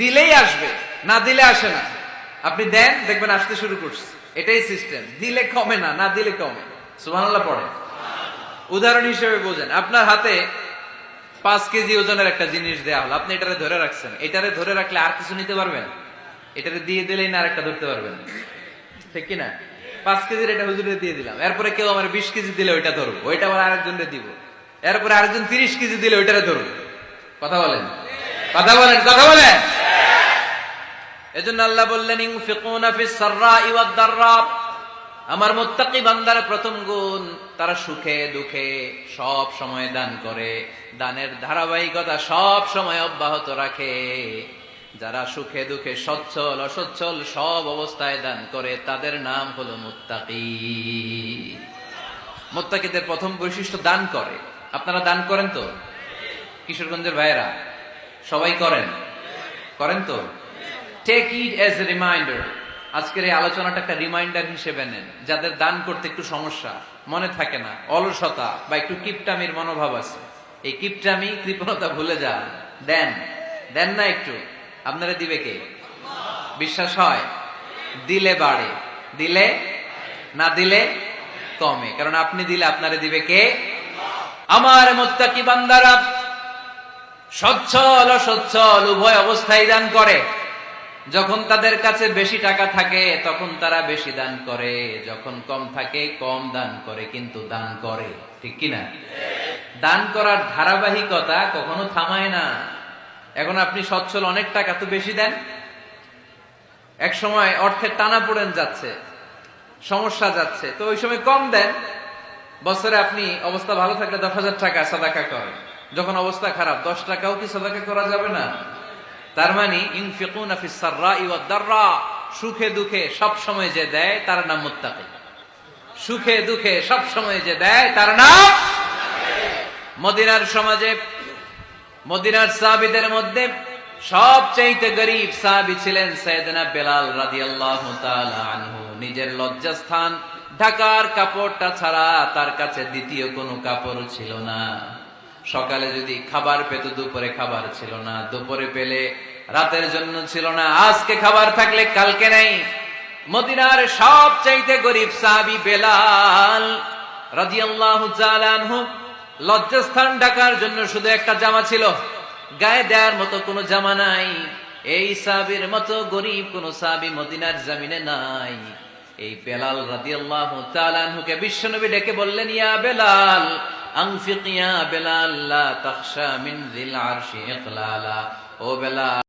দিলেই আসবে, না দিলে আসে না। আপনি দেন, দেখবেন আসতে শুরু করছে। এটাই সিস্টেম। দিলে কমে না, না দিলে কমে। সুবহানাল্লাহ পড়ে। উদাহরণ হিসেবে বোঝেন, আপনার হাতে 5 কেজি ওজনের একটা জিনিস দেয়া হলো, আপনি এটারে ধরে রাখছেন। এটারে ধরে রাখলে আর কিছু নিতে পারবেন? এটারে দিয়ে দিলেই না আরেকটা ধরতে পারবেন, ঠিক কিনা? 5 কেজির এটা হুজুরে দিয়ে দিলাম, এরপরে কেউ আমার 20 কেজি দিলে ওইটা ধরবো, ওইটা আবার আরেকজনকে দিব, এরপরে আরেকজন 30 কেজি দিলে ওইটারে ধরবো। কথা বলেন, কথা বলেন, কথা বলেন। এজন্য আল্লাহ বললেন ইনফিকুনা ফিস সাররাই ওয়াদ দাররা। আমার মুত্তাকি বান্দার প্রথম গুণ, তারা সুখে দুঃখে সব সময় দান করে, দানের ধারাবাহিকতা সব সময় অব্যাহত রাখে। যারা সুখে দুঃখে সচ্ছল অসচ্ছল সব অবস্থায় দান করে, তাদের নাম হলো মুত্তাকি। মুত্তাকিদের প্রথম বৈশিষ্ট্য দান করে। আপনারা দান করেন তো? কিশোরগঞ্জের ভাইয়েরা সবাই করেন? করেন তো? Take it as a reminder. আজকের এই আলোচনাটা একটা রিমাইন্ডার হিসেবে নেন। যাদের দান করতে একটু সমস্যা, মনে থাকে না, অলসতা বা একটু কিপটামির মনোভাব আছে, এই কিপটামি কৃপণতা ভুলে যান। দেন, দেন না একটু, আপনারা দিবে কে? বিশ্বাস হয়? দিলে বাড়ে, দিলে না দিলে কমে। কারণ আপনি দিলে আপনারে দিবে কে? আমার মুত্তাকি বান্দারা সচ্ছল অসচ্ছল উভয় অবস্থায় দান করে। যখন তাদের কাছে বেশি টাকা থাকে তখন তারা বেশি দান করে, যখন কম থাকে কম দান করে, কিন্তু দান করে, ঠিক কিনা? দান করার ধারাবাহিকতা কখনো থামায় না। এখন আপনি সচ্ছল, অনেক টাকা তো বেশি দেন, এক সময় অর্থের টানা পড়েন যাচ্ছে, সমস্যা যাচ্ছে, তো ওই সময় কম দেন। বছরে আপনি অবস্থা ভালো থাকলে 10,000 টাকা সাদাকা করেন, যখন অবস্থা খারাপ 10 টাকাও কি সাদাকা করা যাবে না? তার মানে ইনফিকুনা ফিস সাররাই ওয়াদ দাররা, সুখে দুঃখে সব সময় যে দেয় তার নাম মুত্তাকি। সুখে দুঃখে সব সময় যে দেয় তার নাম। মদিনার সমাজে, মদিনার সাহাবীদের মধ্যে সবচেয়ে গরীব সাহাবী ছিলেন সাইয়েদনা বেলাল রাদিয়াল্লাহু তাআলা আনহু। নিজের লজ্জাস্থান ঢাকার কাপড়টা ছাড়া তার কাছে দ্বিতীয় কোনো কাপড় ছিল না। সকালে যদি খাবার পেত, দুপুরে খাবার ছিল না, দুপুরে পেলে রাতের জন্য ছিল না, আজকে খাবার থাকলে কালকে নাই। মদিনার সবচাইতে গরীব সাহাবী বেলাল রাদিয়াল্লাহু তাআলা আনহু, লজ্জাস্থান ঢাকার জন্য শুধু একটা জামা ছিল, গায়ে দেওয়ার মতো কোনো জামা নাই। এই সাহাবীর মতো গরীব কোন সাহাবী মদিনার জমিনে নাই। এই বেলাল রাদিয়াল্লাহু তাআলা আনহুকে বিশ্বনবী ডেকে বললেন, ইয়া বেলাল আনফিক ইয়া বেলাল লা তাখশা মিন যিল আরশি ইকলালা। ও বেলাল,